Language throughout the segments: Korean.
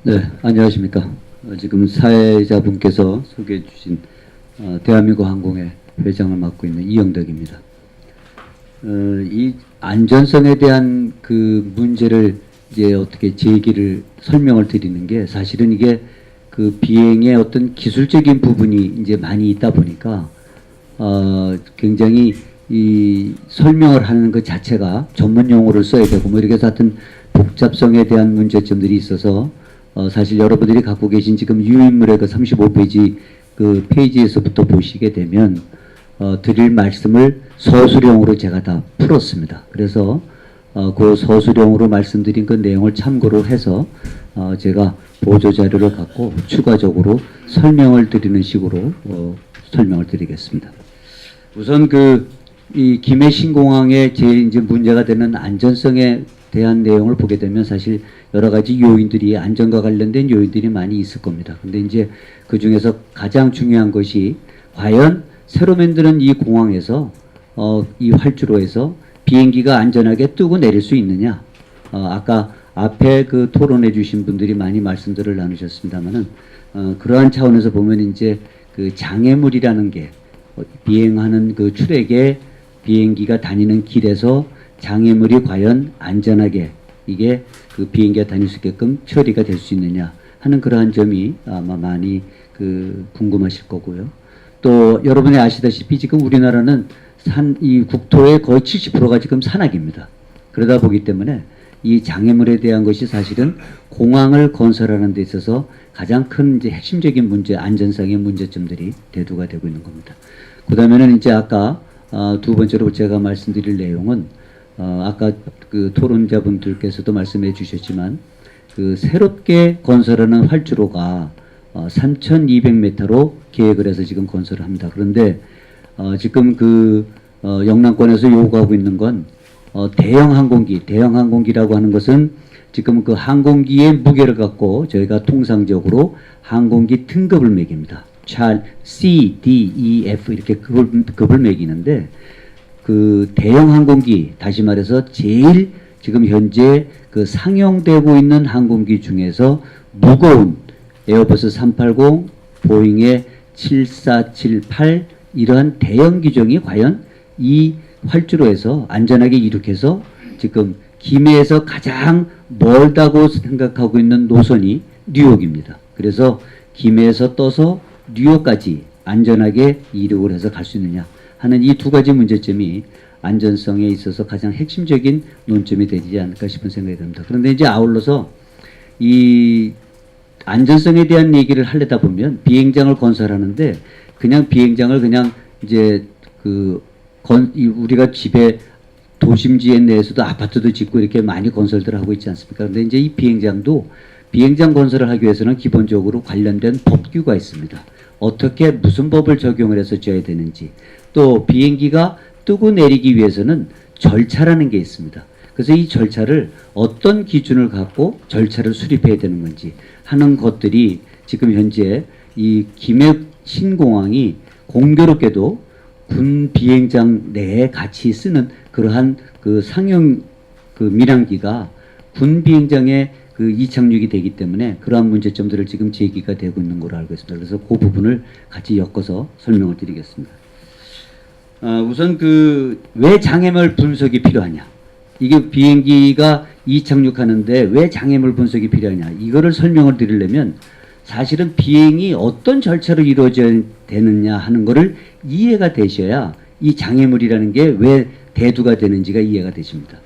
네, 안녕하십니까. 지금 사회자분께서 소개해 주신 대한민국 항공의 회장을 맡고 있는 이영덕입니다. 이 안전성에 대한 그 문제를 이제 어떻게 제기를 설명을 드리는 게 사실은 이게 그 비행의 어떤 기술적인 부분이 이제 많이 있다 보니까 굉장히 이 설명을 하는 것 자체가 전문 용어를 써야 되고 뭐 이렇게 해서 하여튼 복잡성에 대한 문제점들이 있어서 사실 여러분들이 갖고 계신 지금 유인물의 그 35페이지 그 페이지에서부터 보시게 되면 드릴 말씀을 서술형으로 제가 다 풀었습니다. 그래서 그 서술형으로 말씀드린 그 내용을 참고로 해서 제가 보조 자료를 갖고 추가적으로 설명을 드리는 식으로 설명을 드리겠습니다. 우선 이 김해 신공항의 제일 이제 문제가 되는 안전성에 대한 내용을 보게 되면 사실 여러 가지 요인들이 안전과 관련된 요인들이 많이 있을 겁니다. 근데 이제 그 중에서 가장 중요한 것이 과연 새로 만드는 이 공항에서 이 활주로에서 비행기가 안전하게 뜨고 내릴 수 있느냐. 아까 앞에 그 토론해 주신 분들이 많이 말씀들을 나누셨습니다만은 그러한 차원에서 보면 이제 그 장애물이라는 게 비행하는 그 출액에 비행기가 다니는 길에서 장애물이 과연 안전하게 이게 그 비행기가 다닐 수 있게끔 처리가 될 수 있느냐 하는 그러한 점이 아마 많이 그 궁금하실 거고요. 또 여러분이 아시다시피 지금 우리나라는 이 국토의 거의 70%가 지금 산악입니다. 그러다 보기 때문에 이 장애물에 대한 것이 사실은 공항을 건설하는 데 있어서 가장 큰 이제 핵심적인 문제, 안전상의 문제점들이 대두가 되고 있는 겁니다. 그 다음에는 이제 아까 두 번째로 제가 말씀드릴 내용은 아까 그 토론자분들께서도 말씀해 주셨지만 그 새롭게 건설하는 활주로가 3,200m로 계획을 해서 지금 건설을 합니다. 그런데 지금 그 영남권에서 요구하고 있는 건 대형 항공기라고 하는 것은 지금 그 항공기의 무게를 갖고 저희가 통상적으로 항공기 등급을 매깁니다. C, D, E, F 이렇게 급을 매기는데 그 대형 항공기, 다시 말해서 제일 지금 현재 그 상용되고 있는 항공기 중에서 무거운 에어버스 380, 보잉의 7478 이러한 대형 기종이 과연 이 활주로에서 안전하게 이륙해서 지금 김해에서 가장 멀다고 생각하고 있는 노선이 뉴욕입니다. 그래서 김해에서 떠서 뉴욕까지 안전하게 이륙을 해서 갈 수 있느냐 하는 이 두 가지 문제점이 안전성에 있어서 가장 핵심적인 논점이 되지 않을까 싶은 생각이 듭니다. 그런데 이제 아울러서 이 안전성에 대한 얘기를 하려다 보면 비행장을 건설하는데 그냥 비행장을 그냥 이제 우리가 집에 도심지에 내에서도 아파트도 짓고 이렇게 많이 건설들을 하고 있지 않습니까? 그런데 이제 이 비행장도 비행장 건설을 하기 위해서는 기본적으로 관련된 법규가 있습니다. 어떻게 무슨 법을 적용을 해서 지어야 되는지 또 비행기가 뜨고 내리기 위해서는 절차라는 게 있습니다. 그래서 이 절차를 어떤 기준을 갖고 절차를 수립해야 되는 건지 하는 것들이 지금 현재 이 김해 신공항이 공교롭게도 군 비행장 내에 같이 쓰는 그러한 그 상용 그 민항기가 군 비행장에 그 이착륙이 되기 때문에 그러한 문제점들을 지금 제기가 되고 있는 걸로 알고 있습니다. 그래서 그 부분을 같이 엮어서 설명을 드리겠습니다. 우선 왜 장애물 분석이 필요하냐? 이게 비행기가 이착륙하는데 왜 장애물 분석이 필요하냐? 이거를 설명을 드리려면 사실은 비행이 어떤 절차로 이루어져야 되느냐 하는 거를 이해가 되셔야 이 장애물이라는 게 왜 대두가 되는지가 이해가 되십니다.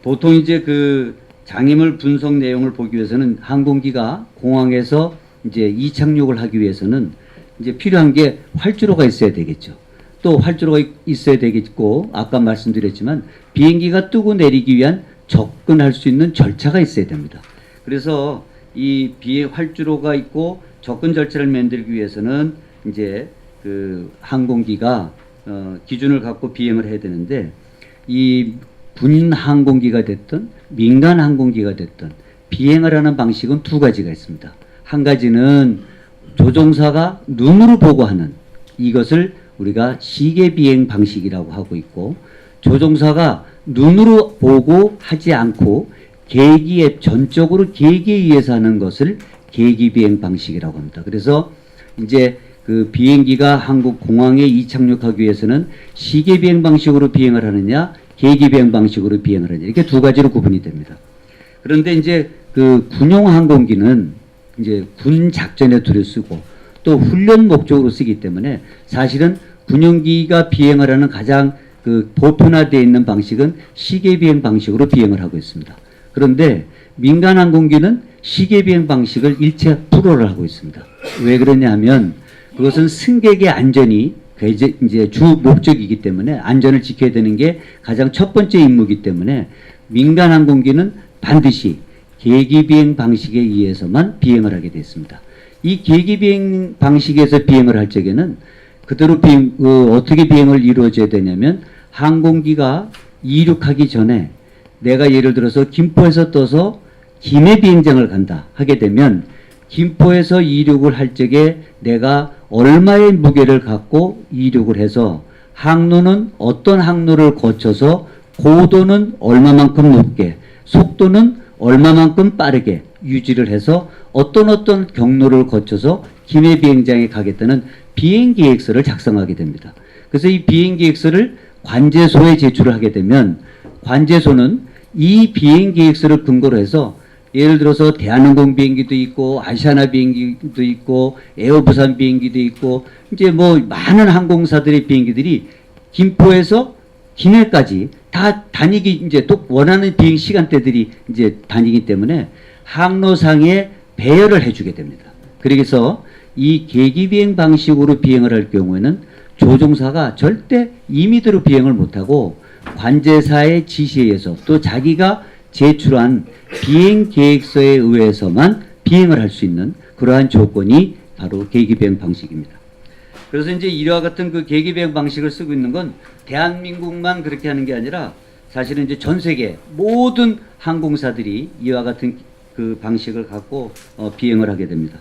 보통 이제 그 장애물 분석 내용을 보기 위해서는 항공기가 공항에서 이제 이착륙을 하기 위해서는 이제 필요한 게 활주로가 있어야 되겠죠. 또 활주로가 있어야 되겠고 아까 말씀드렸지만 비행기가 뜨고 내리기 위한 접근할 수 있는 절차가 있어야 됩니다. 그래서 이 활주로가 있고 접근 절차를 만들기 위해서는 이제 그 항공기가 기준을 갖고 비행을 해야 되는데 이 군 항공기가 됐든 민간 항공기가 됐든 비행을 하는 방식은 두 가지가 있습니다. 한 가지는 조종사가 눈으로 보고 하는 이것을 우리가 시계 비행 방식이라고 하고 있고 조종사가 눈으로 보고 하지 않고 계기에 전적으로 계기에 의해서 하는 것을 계기 비행 방식이라고 합니다. 그래서 이제 그 비행기가 한국 공항에 이착륙하기 위해서는 시계 비행 방식으로 비행을 하느냐, 계기 비행 방식으로 비행을 하느냐, 이렇게 두 가지로 구분이 됩니다. 그런데 이제 그 군용 항공기는 이제 군 작전에 두려 쓰고 또 훈련 목적으로 쓰기 때문에 사실은 군용기가 비행을 하는 가장 그 보편화되어 있는 방식은 시계 비행 방식으로 비행을 하고 있습니다. 그런데 민간 항공기는 시계 비행 방식을 일체 불허를 하고 있습니다. 왜 그러냐 하면 그것은 승객의 안전이 이제 주 목적이기 때문에 안전을 지켜야 되는 게 가장 첫 번째 임무이기 때문에 민간 항공기는 반드시 계기 비행 방식에 의해서만 비행을 하게 됐습니다. 이 계기 비행 방식에서 비행을 할 적에는 그대로 어떻게 비행을 이루어져야 되냐면 항공기가 이륙하기 전에 내가 예를 들어서 김포에서 떠서 김해 비행장을 간다 하게 되면 김포에서 이륙을 할 적에 내가 얼마의 무게를 갖고 이륙을 해서 항로는 어떤 항로를 거쳐서 고도는 얼마만큼 높게 속도는 얼마만큼 빠르게 유지를 해서 어떤 경로를 거쳐서 김해 비행장에 가겠다는 비행 계획서를 작성하게 됩니다. 그래서 이 비행 계획서를 관제소에 제출을 하게 되면 관제소는 이 비행 계획서를 근거로 해서 예를 들어서 대한항공 비행기도 있고 아시아나 비행기도 있고 에어부산 비행기도 있고 이제 뭐 많은 항공사들의 비행기들이 김포에서 김해까지 다 다니기 이제 또 원하는 비행 시간대들이 이제 다니기 때문에 항로상에 배열을 해주게 됩니다. 그래서 이 계기 비행 방식으로 비행을 할 경우에는 조종사가 절대 임의대로 비행을 못하고 관제사의 지시에 의해서 또 자기가 제출한 비행 계획서에 의해서만 비행을 할 수 있는 그러한 조건이 바로 계기 비행 방식입니다. 그래서 이제 이와 같은 그 계기 비행 방식을 쓰고 있는 건 대한민국만 그렇게 하는 게 아니라 사실은 이제 전 세계 모든 항공사들이 이와 같은 그 방식을 갖고 비행을 하게 됩니다.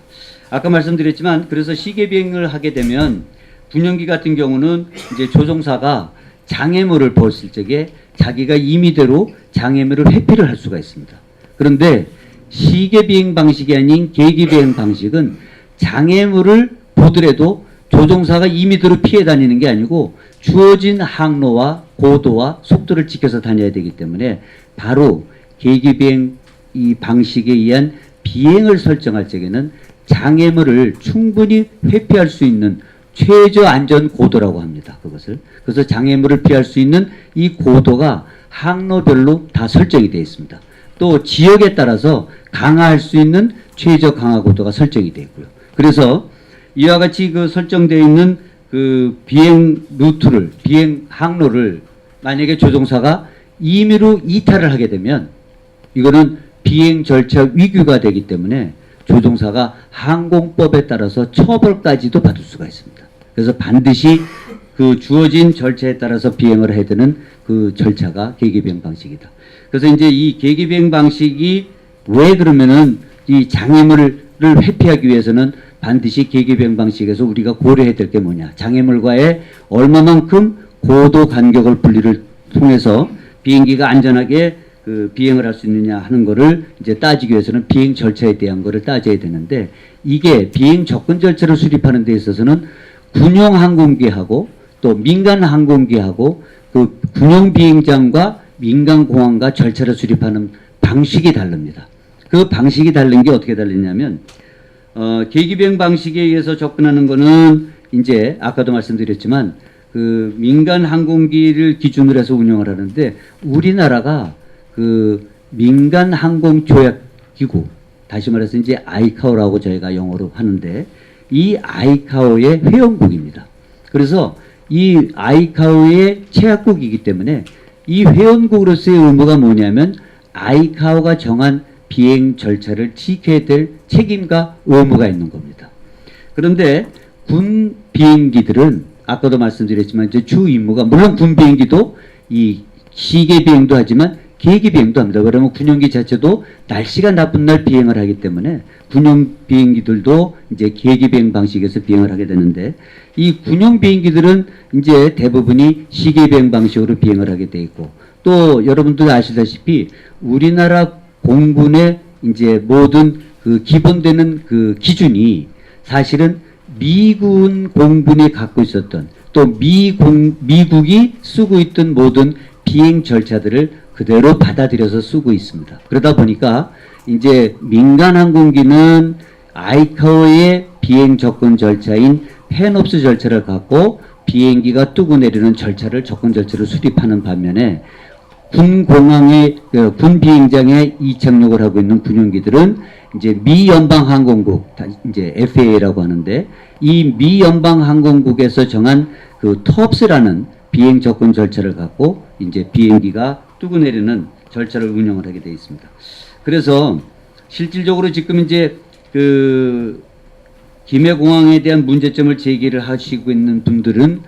아까 말씀드렸지만 그래서 시계 비행을 하게 되면 군용기 같은 경우는 이제 조종사가 장애물을 보았을 적에 자기가 임의대로 장애물을 회피를 할 수가 있습니다. 그런데 시계 비행 방식이 아닌 계기 비행 방식은 장애물을 보더라도 조종사가 임의대로 피해 다니는 게 아니고 주어진 항로와 고도와 속도를 지켜서 다녀야 되기 때문에 바로 계기 비행 이 방식에 의한 비행을 설정할 적에는 장애물을 충분히 회피할 수 있는 최저 안전 고도라고 합니다. 그것을. 그래서 장애물을 피할 수 있는 이 고도가 항로별로 다 설정이 되어 있습니다. 또 지역에 따라서 강화할 수 있는 최저 강화 고도가 설정이 되어 있고요. 그래서 이와 같이 그 설정되어 있는 그 비행 루트를, 비행 항로를 만약에 조종사가 임의로 이탈을 하게 되면 이거는 비행 절차 위규가 되기 때문에 조종사가 항공법에 따라서 처벌까지도 받을 수가 있습니다. 그래서 반드시 그 주어진 절차에 따라서 비행을 해야 되는 그 절차가 계기 비행 방식이다. 그래서 이제 이 계기 비행 방식이 왜 그러면은 이 장애물을 회피하기 위해서는 반드시 계기 비행 방식에서 우리가 고려해야 될 게 뭐냐. 장애물과의 얼마만큼 고도 간격을 분리를 통해서 비행기가 안전하게 그 비행을 할 수 있느냐 하는 거를 이제 따지기 위해서는 비행 절차에 대한 거를 따져야 되는데 이게 비행 접근 절차를 수립하는 데 있어서는 군용 항공기하고 또 민간 항공기하고 그 군용 비행장과 민간 공항과 절차를 수립하는 방식이 다릅니다. 그 방식이 다른 게 어떻게 다르냐면 계기 비행 방식에 의해서 접근하는 거는 이제 아까도 말씀드렸지만 그 민간 항공기를 기준으로 해서 운영을 하는데 우리나라가 그 민간 항공 조약 기구 다시 말해서 이제 아이카오라고 저희가 영어로 하는데 이 아이카오의 회원국입니다. 그래서 이 아이카오의 체약국이기 때문에 이 회원국으로서의 의무가 뭐냐면 아이카오가 정한 비행 절차를 지켜야 될 책임과 의무가 있는 겁니다. 그런데 군 비행기들은 아까도 말씀드렸지만 이제 주 임무가 물론 군 비행기도 이 시계 비행도 하지만 계기 비행도 합니다. 그러면 군용기 자체도 날씨가 나쁜 날 비행을 하기 때문에 군용 비행기들도 이제 계기 비행 방식에서 비행을 하게 되는데 이 군용 비행기들은 이제 대부분이 시계 비행 방식으로 비행을 하게 돼 있고 또 여러분들 아시다시피 우리나라 공군의 이제 모든 그 기본되는 그 기준이 사실은 미군 공군이 갖고 있었던 또 미국이 쓰고 있던 모든 비행 절차들을 그대로 받아들여서 쓰고 있습니다. 그러다 보니까 이제 민간 항공기는 아이카오의 비행 접근 절차인 펜옵스 절차를 갖고 비행기가 뜨고 내리는 절차를 접근 절차를 수립하는 반면에 군 공항의 군 비행장에 이착륙을 하고 있는 군용기들은 이제 미 연방 항공국 이제 FAA라고 하는데 이 미 연방 항공국에서 정한 그 TOPS라는 비행 접근 절차를 갖고 이제 비행기가 뜨고 내리는 절차를 운영을 하게 되어 있습니다. 그래서 실질적으로 지금 이제 그 김해공항에 대한 문제점을 제기를 하시고 있는 분들은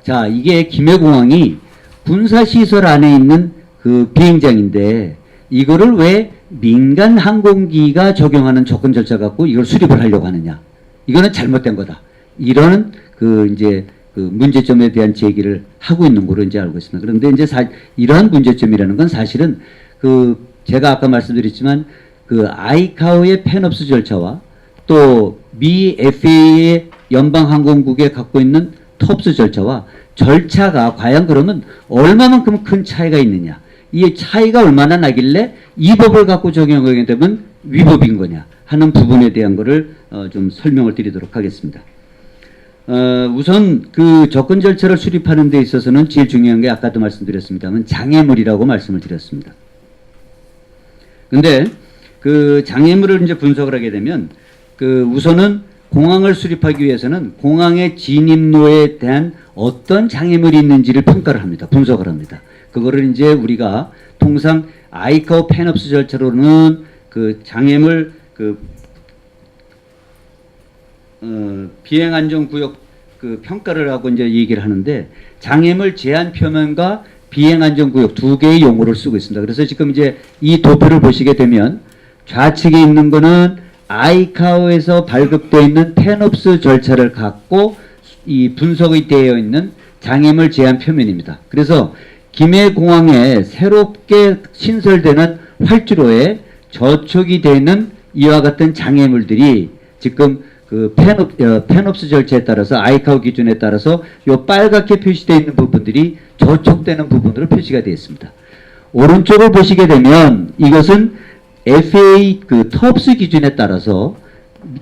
자 이게 김해공항이 군사시설 안에 있는 그 비행장인데 이거를 왜 민간 항공기가 적용하는 접근 절차 갖고 이걸 수립을 하려고 하느냐. 이거는 잘못된 거다. 이런 그 이제 그 문제점에 대한 제기를 하고 있는 거로 이제 알고 있습니다. 그런데 이제 이러한 문제점이라는 건 사실은 그 제가 아까 말씀드렸지만 그 아이카오의 펜옵스 절차와 또 미 FAA의 연방항공국에 갖고 있는 톱스 절차와 절차가 과연 그러면 얼마만큼 큰 차이가 있느냐. 이 차이가 얼마나 나길래 이 법을 갖고 적용하게 되면 위법인 거냐 하는 부분에 대한 거를 좀 설명을 드리도록 하겠습니다. 우선 그 접근 절차를 수립하는 데 있어서는 제일 중요한 게 아까도 말씀드렸습니다만 장애물이라고 말씀을 드렸습니다. 근데 그 장애물을 이제 분석을 하게 되면 그 우선은 공항을 수립하기 위해서는 공항의 진입로에 대한 어떤 장애물이 있는지를 평가를 합니다. 분석을 합니다. 그거를 이제 우리가 통상 아이카오 펜옵스 절차로는 그 장애물 그 비행안전구역 그 평가를 하고 이제 얘기를 하는데 장애물 제한 표면과 비행안전구역 두 개의 용어를 쓰고 있습니다. 그래서 지금 이제 이 도표를 보시게 되면 좌측에 있는 거는 아이카오에서 발급되어 있는 펜옵스 절차를 갖고 이 분석이 되어 있는 장애물 제한 표면입니다. 그래서 김해공항에 새롭게 신설되는 활주로에 저촉이 되는 이와 같은 장애물들이 지금 그 펜옵스 절차에 따라서 아이카오 기준에 따라서 요 빨갛게 표시되어 있는 부분들이 저촉되는 부분으로 표시가 되어 있습니다. 오른쪽을 보시게 되면 이것은 FAA 그 TOPS 기준에 따라서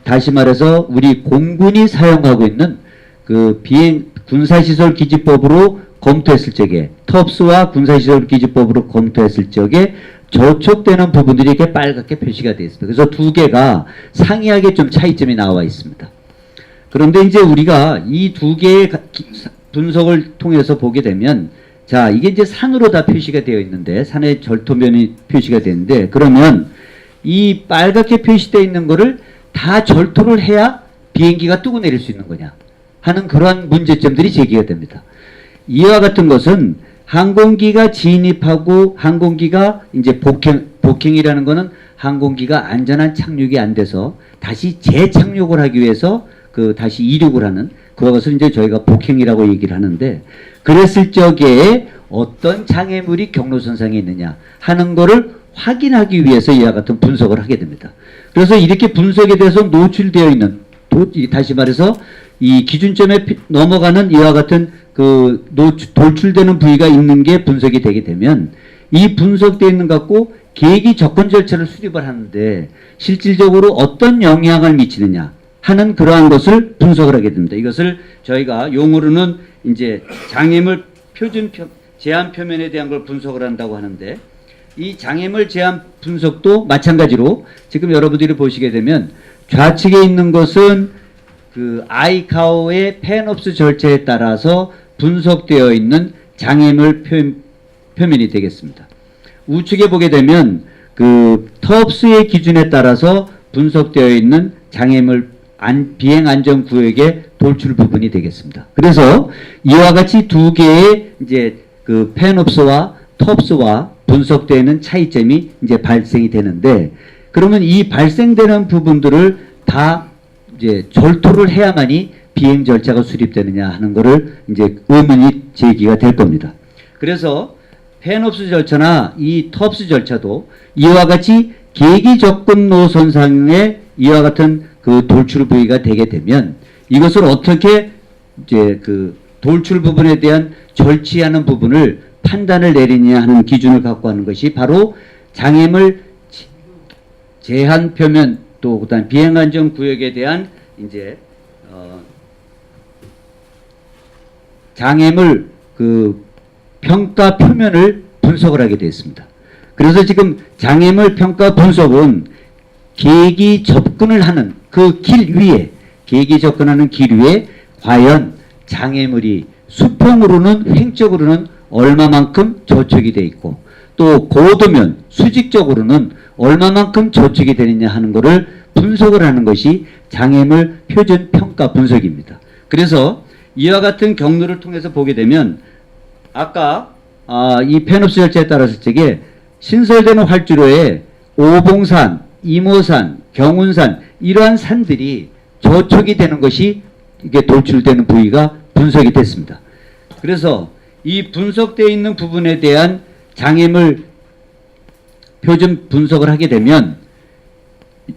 다시 말해서 우리 공군이 사용하고 있는 그 비행 군사시설 기지법으로 검토했을 적에 TOPS와 군사시설 기지법으로 검토했을 적에 저촉되는 부분들이 이렇게 빨갛게 표시가 되어 있습니다. 그래서 두 개가 상이하게 좀 차이점이 나와 있습니다. 그런데 이제 우리가 이 두 개의 분석을 통해서 보게 되면 자, 이게 이제 산으로 다 표시가 되어 있는데, 산의 절토면이 표시가 되는데, 그러면 이 빨갛게 표시되어 있는 거를 다 절토를 해야 비행기가 뜨고 내릴 수 있는 거냐 하는 그러한 문제점들이 제기가 됩니다. 이와 같은 것은 항공기가 진입하고 항공기가 이제 복행이라는 거는 항공기가 안전한 착륙이 안 돼서 다시 재착륙을 하기 위해서 그 다시 이륙을 하는 그것을 이제 저희가 복행이라고 얘기를 하는데 그랬을 적에 어떤 장애물이 경로선상에 있느냐 하는 거를 확인하기 위해서 이와 같은 분석을 하게 됩니다. 그래서 이렇게 분석에 대해서 노출되어 있는 다시 말해서 이 기준점에 넘어가는 이와 같은 그 돌출되는 부위가 있는 게 분석이 되게 되면 이 분석되어 있는 것 갖고 계기 접근 절차를 수립을 하는데 실질적으로 어떤 영향을 미치느냐 하는 그러한 것을 분석을 하게 됩니다. 이것을 저희가 용어로는 이제 장애물 표준 제한 표면에 대한 걸 분석을 한다고 하는데 이 장애물 제한 분석도 마찬가지로 지금 여러분들이 보시게 되면 좌측에 있는 것은 그 아이카오의 펜옵스 절차에 따라서 분석되어 있는 장애물 표면이 되겠습니다. 우측에 보게 되면 그 TOPS의 기준에 따라서 분석되어 있는 장애물 비행 안전 구역의 돌출 부분이 되겠습니다. 그래서 이와 같이 두 개의 이제 그 펜옵스와 TOPS와 분석되는 차이점이 이제 발생이 되는데 그러면 이 발생되는 부분들을 다 이제 절토를 해야만이 비행 절차가 수립되느냐 하는 거를 이제 의문이 제기가 될 겁니다. 그래서 펜옵스 절차나 이 TOPS 절차도 이와 같이 계기 접근로 손상에 이와 같은 그 돌출 부위가 되게 되면 이것을 어떻게 이제 그 돌출 부분에 대한 절취하는 부분을 판단을 내리냐 하는 기준을 갖고 하는 것이 바로 장애물 제한 표면 또 그다음 비행 안전 구역에 대한 이제 장애물 그 평가 표면을 분석을 하게 되었습니다. 그래서 지금 장애물 평가 분석은 계기 접근을 하는 그 길 위에 계기 접근하는 길 위에 과연 장애물이 수평으로는 횡적으로는 얼마만큼 저촉이 되어 있고 또 고도면 수직적으로는 얼마만큼 저촉이 되느냐 하는 것을 분석을 하는 것이 장애물 표준 평가 분석입니다. 그래서 이와 같은 경로를 통해서 보게 되면 아까 이 페노스 절차에 따라서 저게 신설되는 활주로에 오봉산, 이모산, 경운산 이러한 산들이 저촉이 되는 것이 이게 돌출되는 부위가 분석이 됐습니다. 그래서 이 분석되어 있는 부분에 대한 장애물 표준 분석을 하게 되면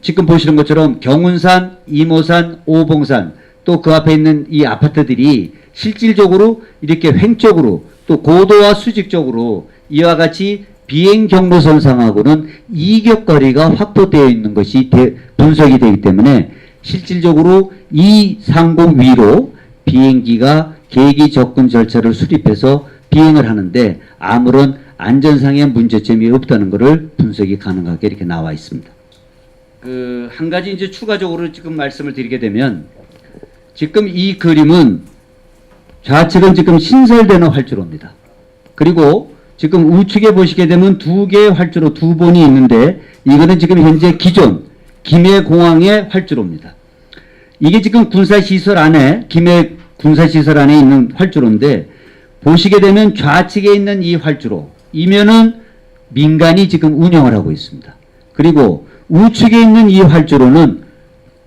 지금 보시는 것처럼 경운산, 이모산, 오봉산 또 그 앞에 있는 이 아파트들이 실질적으로 이렇게 횡적으로 또 고도와 수직적으로 이와 같이 비행 경로선상하고는 이격거리가 확보되어 있는 것이 분석이 되기 때문에 실질적으로 이 상공 위로 비행기가 계기 접근 절차를 수립해서 비행을 하는데 아무런 안전상의 문제점이 없다는 것을 분석이 가능하게 이렇게 나와 있습니다. 한 가지 이제 추가적으로 지금 말씀을 드리게 되면 지금 이 그림은 좌측은 지금 신설되는 활주로입니다. 그리고 지금 우측에 보시게 되면 두 개의 활주로 두 번이 있는데 이거는 지금 현재 기존 김해공항의 활주로입니다. 이게 지금 군사시설 안에 김해 군사시설 안에 있는 활주로인데 보시게 되면 좌측에 있는 이 활주로 이면은 민간이 지금 운영을 하고 있습니다. 그리고 우측에 있는 이 활주로는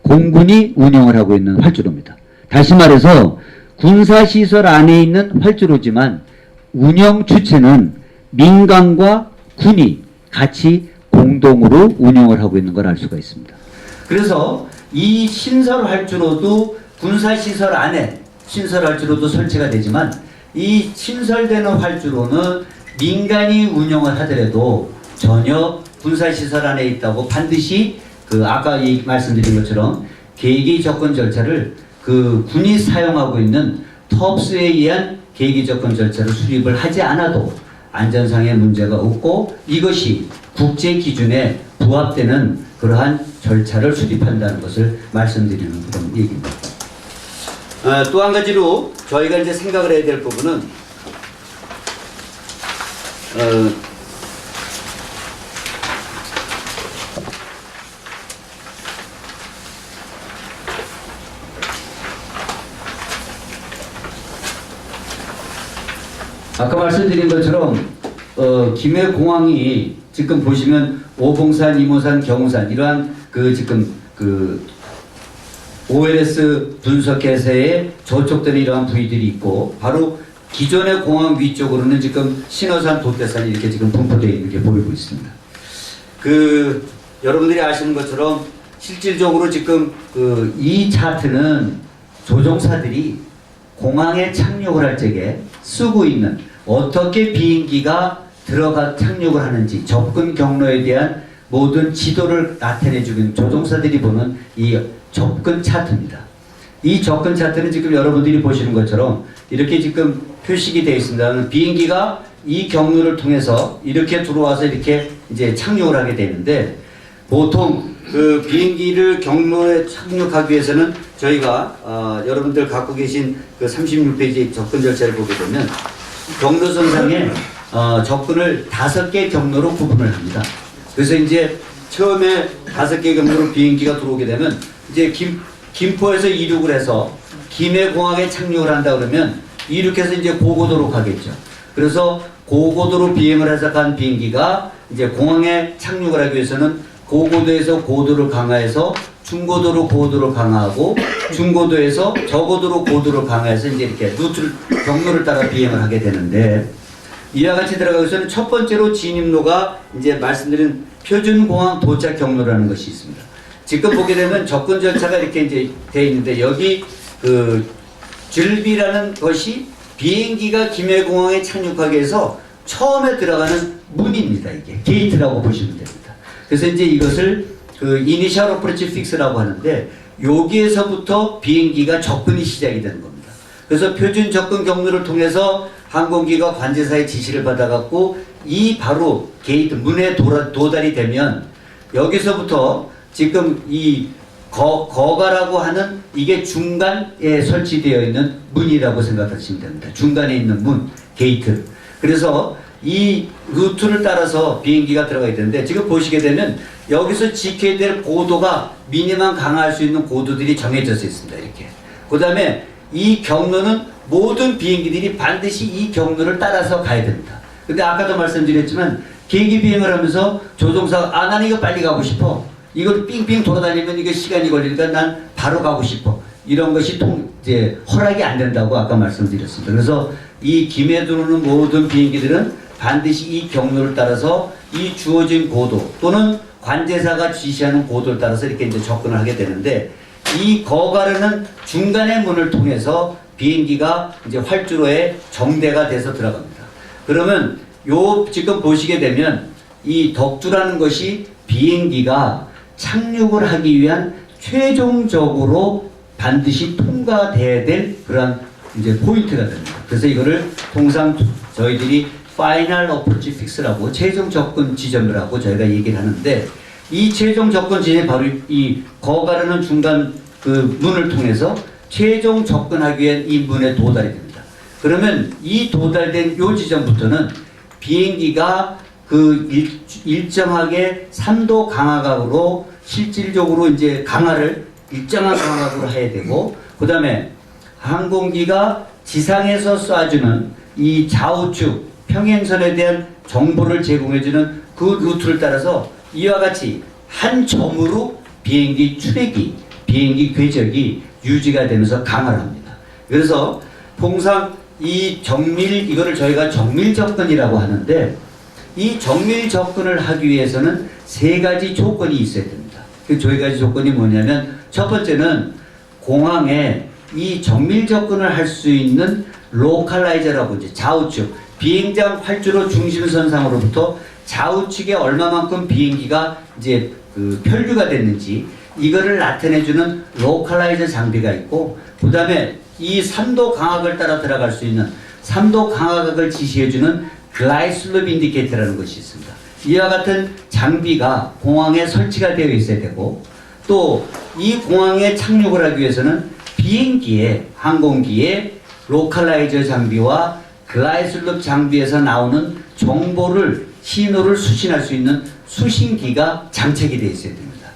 공군이 운영을 하고 있는 활주로입니다. 다시 말해서 군사시설 안에 있는 활주로지만 운영 주체는 민간과 군이 같이 공동으로 운영을 하고 있는 걸 알 수가 있습니다. 그래서 이 신설 활주로도 군사시설 안에 신설 활주로도 설치가 되지만 이 신설되는 활주로는 민간이 운영을 하더라도 전혀 군사시설 안에 있다고 반드시 아까 말씀드린 것처럼 계기 접근 절차를 군이 사용하고 있는 텁스에 의한 계기 접근 절차를 수립을 하지 않아도 안전상의 문제가 없고 이것이 국제 기준에 부합되는 그러한 절차를 수립한다는 것을 말씀드리는 그런 얘기입니다. 또 한 가지로 저희가 이제 생각을 해야 될 부분은 아까 말씀드린 것처럼 김해공항이 지금 보시면 오봉산, 이모산, 경운산 이러한 지금 OLS 분석회사에 저촉되는 이러한 부위들이 있고 바로 기존의 공항 위쪽으로는 지금 신어산, 돛대산이 이렇게 지금 분포되어 있는 게 보이고 있습니다. 여러분들이 아시는 것처럼 실질적으로 지금 이 차트는 조종사들이 공항에 착륙을 할 적에 쓰고 있는 어떻게 비행기가 들어가 착륙을 하는지 접근 경로에 대한 모든 지도를 나타내주고 있는 조종사들이 보는 이 접근 차트입니다. 이 접근 차트는 지금 여러분들이 보시는 것처럼 이렇게 지금 표식이 되어 있습니다. 비행기가 이 경로를 통해서 이렇게 들어와서 이렇게 이제 착륙을 하게 되는데 보통 비행기를 경로에 착륙하기 위해서는 저희가 여러분들 갖고 계신 36페이지 접근 절차를 보게 되면 경로선상에 접근을 5개 경로로 구분을 합니다. 그래서 이제 처음에 5개 경로로 비행기가 들어오게 되면 이제 김포에서 이륙을 해서 김해공항에 착륙을 한다 그러면 이륙해서 이제 고고도로 가겠죠. 그래서 고고도로 비행을 해서 간 비행기가 이제 공항에 착륙을 하기 위해서는 고고도에서 고도를 강화해서 중고도로 고도를 강화하고 중고도에서 저고도로 고도를 강화해서 이제 이렇게 경로를 따라 비행을 하게 되는데 이와 같이 들어가서는 첫 번째로 진입로가 이제 말씀드린 표준공항 도착 경로라는 것이 있습니다. 지금 보게 되면 접근 절차가 이렇게 이제 되어 있는데 여기 그 줄비라는 것이 비행기가 김해공항에 착륙하기 위해서 처음에 들어가는 문입니다. 이게 게이트라고 보시면 됩니다. 그래서 이제 이것을 그 이니셜 어프로치 픽스라고 하는데 여기에서부터 비행기가 접근이 시작이 되는 겁니다. 그래서 표준 접근 경로를 통해서 항공기가 관제사의 지시를 받아갖고 이 바로 게이트 문에 도달이 되면 여기서부터 지금 이 거가라고 하는 이게 중간에 설치되어 있는 문이라고 생각하시면 됩니다. 중간에 있는 문, 게이트. 그래서 이 루트를 따라서 비행기가 들어가야 되는데 지금 보시게 되면 여기서 지켜야 될 고도가 미니멈 강화할 수 있는 고도들이 정해져 있습니다. 이렇게. 그 다음에 이 경로는 모든 비행기들이 반드시 이 경로를 따라서 가야 됩니다. 근데 아까도 말씀드렸지만 비행기 비행을 하면서 조종사가 나는 이거 빨리 가고 싶어. 이걸 삥삥 돌아다니면 이게 시간이 걸리니까 난 바로 가고 싶어. 이런 것이 이제 허락이 안 된다고 아까 말씀드렸습니다. 그래서 이 김해 들어오는 모든 비행기들은 반드시 이 경로를 따라서 이 주어진 고도 또는 관제사가 지시하는 고도를 따라서 이렇게 이제 접근을 하게 되는데 이 거가르는 중간의 문을 통해서 비행기가 이제 활주로에 정대가 돼서 들어갑니다. 그러면 요 지금 보시게 되면 이 덕주라는 것이 비행기가 착륙을 하기 위한 최종적으로 반드시 통과돼야 될 그런 이제 포인트가 됩니다. 그래서 이거를 통상 저희들이 파이널 어프로치 픽스라고 최종 접근 지점이라고 저희가 얘기를 하는데 이 최종 접근 지점이 바로 이 거가르는 중간 그 문을 통해서 최종 접근하기 위한 이 문에 도달이 됩니다. 그러면 이 도달된 요 지점부터는 비행기가 그 일정하게 3도 강화각으로 실질적으로 이제 강화를 일정한 강화각으로 해야 되고 그 다음에 항공기가 지상에서 쏴주는 이 좌우측 평행선에 대한 정보를 제공해주는 그 루트를 따라서 이와 같이 한 점으로 비행기 추력이 비행기 궤적이 유지가 되면서 강화를 합니다. 그래서 통상 이 정밀 이거를 저희가 정밀 접근이라고 하는데 이 정밀 접근을 하기 위해서는 세 가지 조건이 있어야 됩니다. 그 세 가지 조건이 뭐냐면 첫 번째는 공항에 이 정밀 접근을 할 수 있는 로컬라이저라고 이제 좌우측 비행장 활주로 중심선상으로부터 좌우측에 얼마만큼 비행기가 이제 그 편류가 됐는지 이거를 나타내주는 로컬라이저 장비가 있고 그 다음에 이 3도 강압을 따라 들어갈 수 있는 3도 강압을 지시해주는 글라이슬롭 인디케이터라는 것이 있습니다. 이와 같은 장비가 공항에 설치가 되어 있어야 되고 또 이 공항에 착륙을 하기 위해서는 비행기에 항공기에 로컬라이저 장비와 글라이슬롭 장비에서 나오는 정보를 신호를 수신할 수 있는 수신기가 장착이 되어 있어야 됩니다.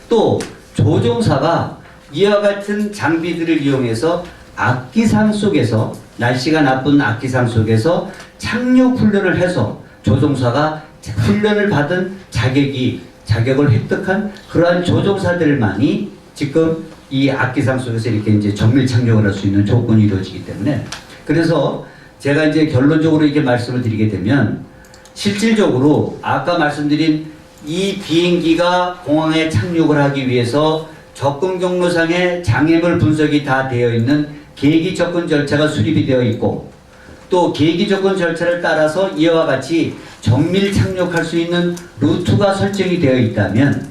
또 조종사가 이와 같은 장비들을 이용해서 악기상 속에서 날씨가 나쁜 악기상 속에서 착륙 훈련을 해서 조종사가 훈련을 받은 자격을 획득한 그러한 조종사들만이 지금 이 악기상 속에서 이렇게 이제 정밀 착륙을 할 수 있는 조건이 이루어지기 때문에 그래서 제가 이제 결론적으로 이렇게 말씀을 드리게 되면 실질적으로 아까 말씀드린 이 비행기가 공항에 착륙을 하기 위해서 접근 경로상에 장애물 분석이 다 되어 있는 계기 접근 절차가 수립이 되어 있고 또 계기 접근 절차를 따라서 이와 같이 정밀 착륙할 수 있는 루트가 설정이 되어 있다면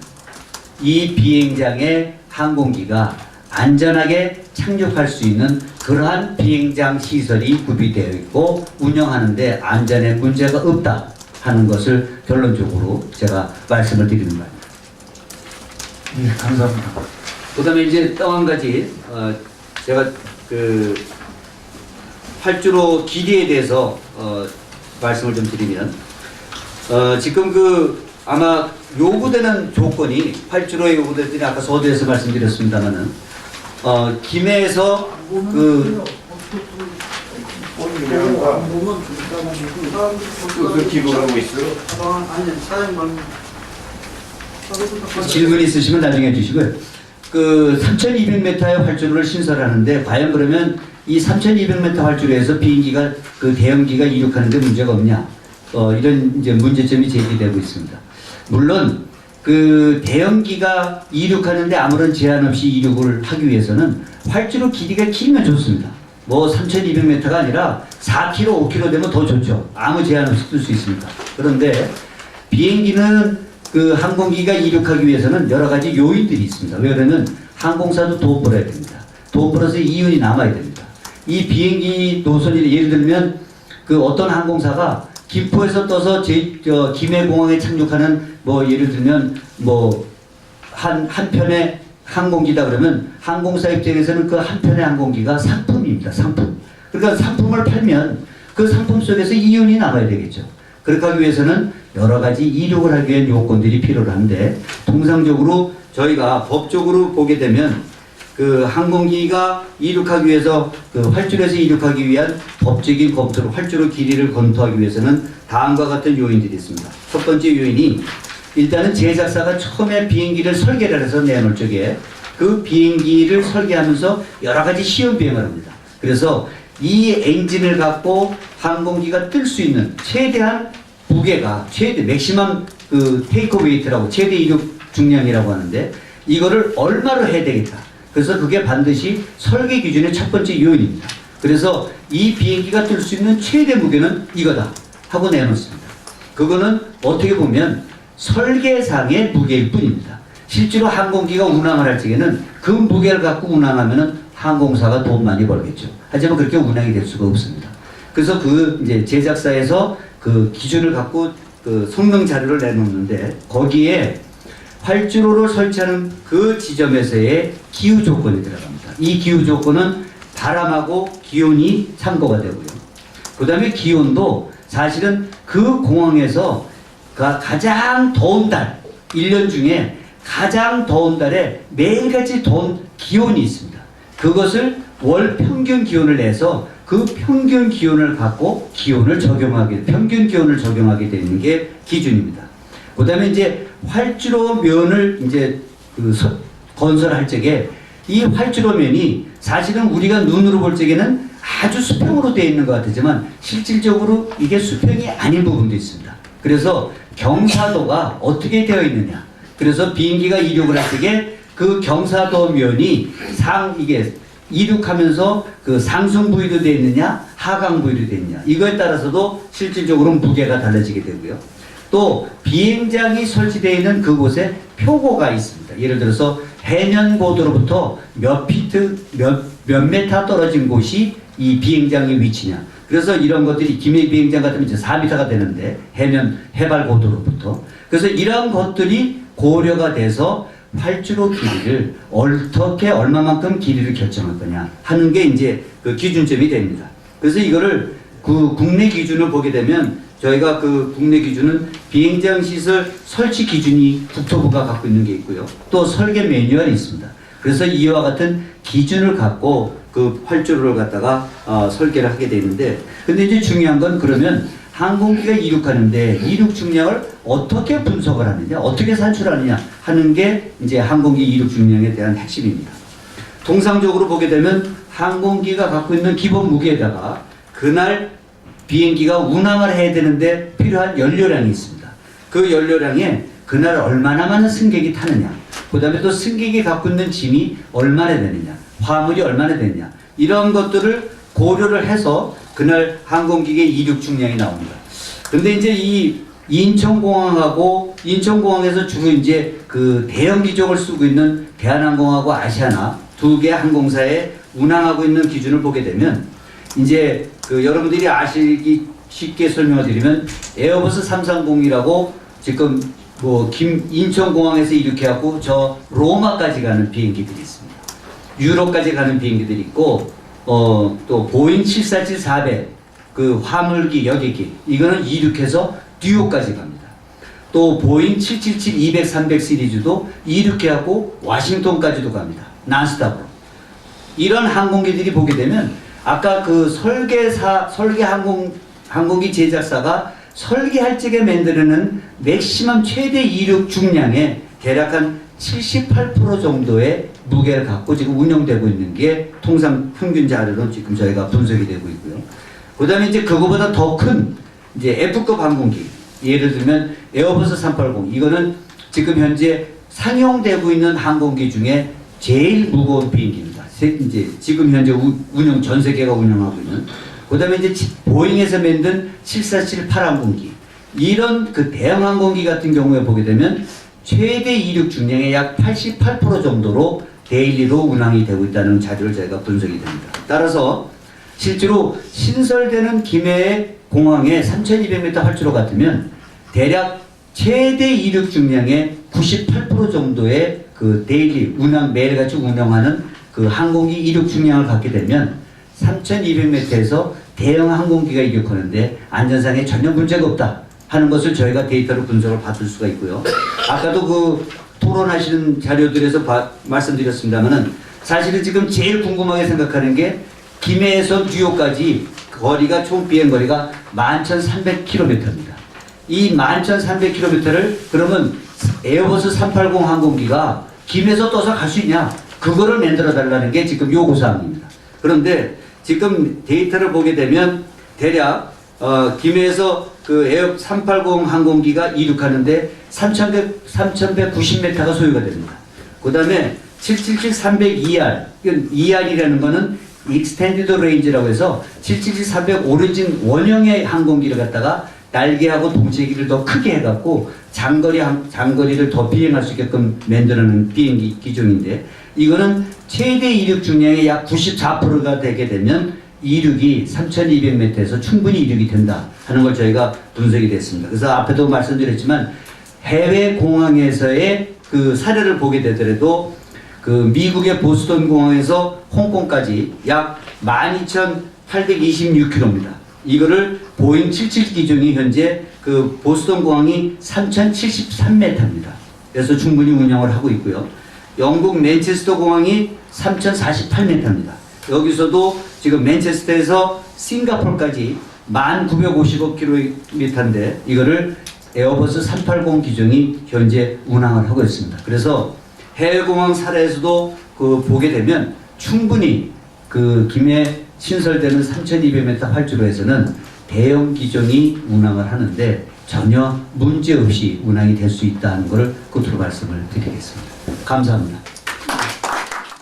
이 비행장에 항공기가 안전하게 착륙할 수 있는 그러한 비행장 시설이 구비되어 있고 운영하는데 안전에 문제가 없다 하는 것을 결론적으로 제가 말씀을 드리는 바입니다. 네, 감사합니다. 그 다음에 이제 또 한 가지 제가 그 활주로 길이에 대해서 말씀을 좀 드리면 지금 그 아마 요구되는 조건이 활주로에 요구되는 아까 서두에서 말씀드렸습니다만은 김해에서 그 기록하고 있어요. 질문 있으시면 나중에 주시고요. 그 3,200m의 활주로를 신설하는데 과연 그러면 이 3,200m 활주로에서 비행기가 그 대형기가 이륙하는데 문제가 없냐? 이런 이제 문제점이 제기되고 있습니다. 물론 그 대형기가 이륙하는데 아무런 제한 없이 이륙을 하기 위해서는 활주로 길이가 길면 좋습니다. 뭐 3,200m가 아니라 4km, 5km 되면 더 좋죠. 아무 제한 없이 뜰 수 있습니다. 그런데 비행기는 그 항공기가 이륙하기 위해서는 여러 가지 요인들이 있습니다. 왜 그러면 항공사도 돈 벌어야 됩니다. 돈 벌어서 이윤이 남아야 됩니다. 이 비행기 노선이 예를 들면 그 어떤 항공사가 김포에서 떠서 김해공항에 착륙하는 뭐 예를 들면 뭐 한 편의 항공기다 그러면 항공사 입장에서는 그 한 편의 항공기가 상품입니다. 상품. 그러니까 상품을 팔면 그 상품 속에서 이윤이 남아야 되겠죠. 그렇게 하기 위해서는 여러 가지 이륙을 하기 위한 요건들이 필요한데 통상적으로 저희가 법적으로 보게 되면 그 항공기가 이륙하기 위해서 그 활주로에서 이륙하기 위한 법적인 검토로 활주로 길이를 검토하기 위해서는 다음과 같은 요인들이 있습니다. 첫 번째 요인이 일단은 제작사가 처음에 비행기를 설계를 해서 내놓을 적에 그 비행기를 설계하면서 여러 가지 시험 비행을 합니다. 그래서 이 엔진을 갖고 항공기가 뜰 수 있는 최대한 무게가 맥시멈 그 테이크 웨이트라고 최대 이륙 중량이라고 하는데 이거를 얼마로 해야 되겠다. 그래서 그게 반드시 설계 기준의 첫 번째 요인입니다. 그래서 이 비행기가 뜰 수 있는 최대 무게는 이거다 하고 내놓습니다. 그거는 어떻게 보면 설계상의 무게일 뿐입니다. 실제로 항공기가 운항을 할 적에는 그 무게를 갖고 운항하면은 항공사가 돈 많이 벌겠죠. 하지만 그렇게 운항이 될 수가 없습니다. 그래서 그 이제 제작사에서 그 기준을 갖고 그 성능 자료를 내놓는데 거기에 활주로를 설치하는 그 지점에서의 기후 조건이 들어갑니다. 이 기후 조건은 바람하고 기온이 참고가 되고요. 그 다음에 기온도 사실은 그 공항에서 가장 더운 달, 1년 중에 가장 더운 달에 매일같이 더운 기온이 있습니다. 그것을 월 평균 기온을 내서 그 평균 기온을 갖고 평균 기온을 적용하게 되는 게 기준입니다. 그 다음에 이제 활주로 면을 이제 건설할 적에 이 활주로 면이 사실은 우리가 눈으로 볼 적에는 아주 수평으로 되어 있는 것 같지만 실질적으로 이게 수평이 아닌 부분도 있습니다. 그래서 경사도가 어떻게 되어 있느냐. 그래서 비행기가 이륙을 할 적에 그 경사도 면이 이게 이륙하면서 그 상승 부위로 되어 있느냐, 하강 부위로 되어 있느냐. 이거에 따라서도 실질적으로 무게가 달라지게 되고요. 또 비행장이 설치되어 있는 그곳에 표고가 있습니다. 예를 들어서 해면 고도로부터 몇 메타 떨어진 곳이 이 비행장의 위치냐. 그래서 이런 것들이 김해 비행장 같으면 이제 4m가 되는데 해발 고도로부터. 그래서 이런 것들이 고려가 돼서 활주로 길이를 어떻게 얼마만큼 길이를 결정할 거냐 하는 게 이제 그 기준점이 됩니다. 그래서 이거를 그 국내 기준을 보게 되면 저희가 그 국내 기준은 비행장 시설 설치 기준이 국토부가 갖고 있는 게 있고요. 또 설계 매뉴얼이 있습니다. 그래서 이와 같은 기준을 갖고 그 활주로를 갖다가 설계를 하게 되는데 근데 이제 중요한 건 그러면 항공기가 이륙하는데 이륙 중량을 어떻게 분석을 하느냐, 어떻게 산출하느냐 하는 게 이제 항공기 이륙 중량에 대한 핵심입니다. 통상적으로 보게 되면 항공기가 갖고 있는 기본 무게에다가 그날 비행기가 운항을 해야 되는데 필요한 연료량이 있습니다. 그 연료량에 그날 얼마나 많은 승객이 타느냐, 그 다음에 또 승객이 갖고 있는 짐이 얼마나 되느냐, 화물이 얼마나 되느냐, 이런 것들을 고려를 해서 그날 항공기의 이륙 중량이 나옵니다. 근데 이제 이 인천공항에서 주로 이제 그 대형 기종을 쓰고 있는 대한항공하고 아시아나 두 개 항공사에 운항하고 있는 기준을 보게 되면 이제 그 여러분들이 아시기 쉽게 설명을 드리면 에어버스 330이라고 지금 뭐 인천공항에서 이륙해갖고 저 로마까지 가는 비행기들이 있습니다. 유럽까지 가는 비행기들이 있고 또 보잉 747-400 그 화물기 여객기 이거는 이륙해서 뉴욕까지 갑니다. 또 보잉 777-200-300 시리즈도 이륙해갖고 워싱턴까지도 갑니다. 난스탑으로. 이런 항공기들이 보게 되면 아까 그 항공기 제작사가 설계할 적에 만드는 맥시멈 최대 이륙 중량의 대략 한 78% 정도의 무게를 갖고 지금 운영되고 있는 게 통상 평균 자료로 지금 저희가 분석이 되고 있고요. 그 다음에 이제 그거보다 더 큰 이제 F급 항공기, 예를 들면 에어버스 380, 이거는 지금 현재 상용되고 있는 항공기 중에 제일 무거운 비행기입니다. 이제 지금 현재 운영, 전 세계가 운영하고 있는. 그 다음에 이제 보잉에서 만든 7478 항공기. 이런 그 대형 항공기 같은 경우에 보게 되면 최대 이륙 중량의 약 88% 정도로 데일리로 운항이 되고 있다는 자료를 저희가 분석이 됩니다. 따라서 실제로 신설되는 김해 공항에 3200m 활주로 같으면 대략 최대 이륙 중량의 98% 정도의 그 데일리 운항, 매일같이 운영하는 그 항공기 이륙 중량을 갖게 되면 3200m에서 대형 항공기가 이륙하는데 안전상에 전혀 문제가 없다 하는 것을 저희가 데이터로 분석을 받을 수가 있고요. 아까도 그 토론하시는 자료들에서 말씀드렸습니다만은 사실은 지금 제일 궁금하게 생각하는 게 김해에서 뉴욕까지 거리가 총 비행거리가 11,300km입니다. 이 11,300km를 그러면 에어버스 380 항공기가 김해에서 떠서 갈 수 있냐? 그거를 만들어 달라는 게 지금 요구사항입니다. 그런데 지금 데이터를 보게 되면 대략 김해에서 그 에어 380 항공기가 이륙하는데 3,190m가 소요가 됩니다. 그 다음에 777-300ER, 이건 ER이라는 거는 Extended Range라고 해서 777-300 오리진 원형의 항공기를 갖다가 날개하고 동체기를 더 크게 해갖고 장거리를 더 비행할 수 있게끔 만드는 비행기 기종인데, 이거는 최대 이륙 중량의 약 94%가 되게 되면 이륙이 3200m에서 충분히 이륙이 된다 하는 걸 저희가 분석이 됐습니다. 그래서 앞에도 말씀드렸지만 해외 공항에서의 그 사례를 보게 되더라도 그 미국의 보스턴 공항에서 홍콩까지 약 12,826km입니다. 이거를 보잉 77 기종이 현재 그 보스턴 공항이 3,073m입니다. 그래서 충분히 운영을 하고 있고요. 영국 맨체스터 공항이 3,048m입니다. 여기서도 지금 맨체스터에서 싱가포르까지 1,955km인데 이거를 에어버스 380 기종이 현재 운항을 하고 있습니다. 그래서 해외공항 사례에서도 그 보게 되면 충분히 그 김해 신설되는 3,200m 활주로에서는 대형 기종이 운항을 하는데 전혀 문제 없이 운항이 될 수 있다는 것을 끝으로 말씀을 드리겠습니다. 감사합니다.